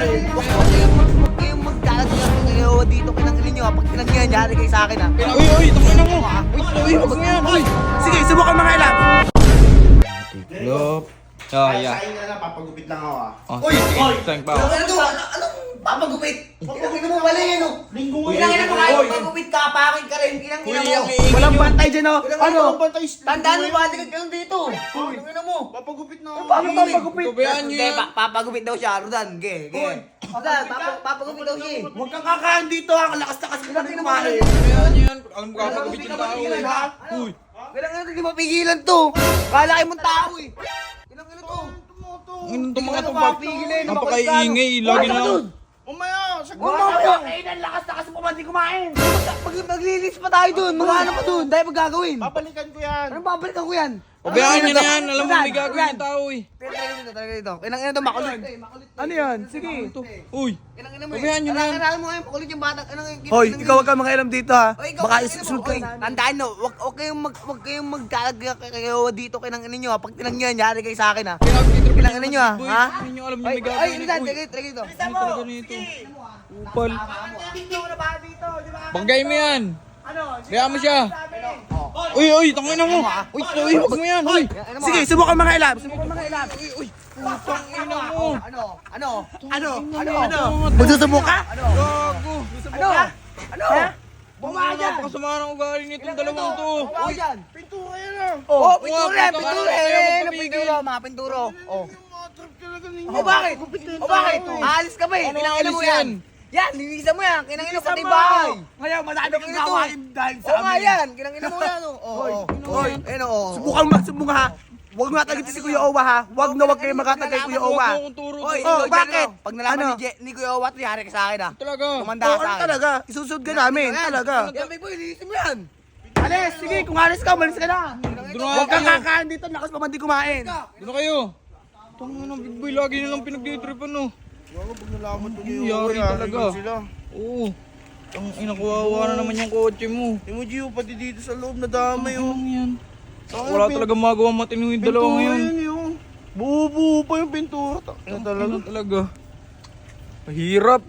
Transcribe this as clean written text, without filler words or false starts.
Huwag kayong magdadagdag kayo dito kinangin nyo. Pag kinangin nangyari kayo sa akin ha. Uy, tangin na mo. Uy, wag mo yan. Uy. Sige, subukan mga ilan. Lop. Yeah. Sain na lang, papagupit lang ako Uy! Thank pa ako. Anong papagupit? Kinangin mo wala yan o. Kinangin mo kayo papagupit ka, pakin ka rin. Kinangin mo. Walang bantay dyan oh. Ano? Bantay? Tandaan mo ba, tigad ka lang dito. Kinangin mo. Papagupit na ako. Paano papagupit? Pabayaan nyo Hindi, yan. papagupit daw siya, Rodan. Rodan, papagupit daw siya eh. Huwag kang kakain dito ha. Lakas na kasi natin kumain. Pabayaan nyo yan. Alam mo kapagupit yung tao eh. Uy. Kailangan natin di mapigilan to. Kalaki mong tao eh. Kailangan to. Ang itong mga Hindi ka to ba? mapigilin, Napakaingay. Lagi na lang. Umaya, saglit. Mamaya! Kainan lakas na kasi pumandi kumain! Maglilis pa tayo dun! Maghahanap pa dun! Dahil magagawin! Babalikan ko yan. Anong babalikan ko yan? Pabayaan nyo na yan. Alam mo may gagawin yung tao eh. Talaga dito. Kailangan ito makulit. Ano yan? Sige. Uy. Pabayaan nyo na yan. Kailangan mo ngayon makulit yung batang. Hoy, ikaw wag kang makialam dito ha. Baka isusunod ko. Tandaan no, wag kayong magdalagya kayo dito kinang ninyo ha. Pag tinangyan, yari kayo sa akin ha. Kailangan ninyo ha. Ha? Hindi nyo alam nyo may Ay, gagawin. Rodan, Uy. talaga dito. Ano talaga nito? Upal. Dito na ba dito? Di ba? Bagay mo yan. Ano? Kaya mo siya. Uy, tangin na mo. Uy, wag mo yan. Uy. Sige, subukan mga ilan. Subukan mga ilan. Uy. Putang ina mo. Ano? Magsusubok ka? Gago. Ano? Bumaka dyan. Napakasama ng ugali nitong dalawang to. Bumaka dyan. Pintura yan ah. Oh, Mga pintura, puta, pintura. kaya Eh, magpapigil. mga pinturo. Oh. Trip talaga ninyo. O bakit? O bakit? Aalis ka ba eh? Ano Kinangin alis mo yan. yan? Yan, linisan mo yan. Kinangin mo pati bahay. Ngayon, madami kang Kinangin mo. gawain dahil sa Oo nga amin. yan. Kinangin mo yan. Hoy, ayun o. Subukan magsubong ha. Huwag mo natagit si Kuya Owa ha. Huwag na huwag kayo magkatagay Kuya Huwag mo Owa. akong turo. Hoy, Oh, ikaw, bakit? Jericho, pag nalaman Ano? ni Kuya Owa, yari ka sa akin ah. Talaga. Kumanda ka sa Ano akin. talaga? Isusunod ka namin. Talaga. Yan, big boy, linisin mo yan. Alis, sige. Kung alis ka, umalis ka na. Doon na Huwag kang kayo. kakain dito. Lakas pa man di kumain. Doon na kayo. Tangin na big boy. Lagi nilang pinagtitripan no. Pag nalaman to Yari talaga. Oo. Ang inakuwawa na naman yung kotse mo. Yung Gio, pati dito sa loob na damay oh. Ano yan? Wala talaga magawa matino yung dalawa ngayon. Buo-buo pa yung pintura. Ano talaga? Ano talaga? Mahirap.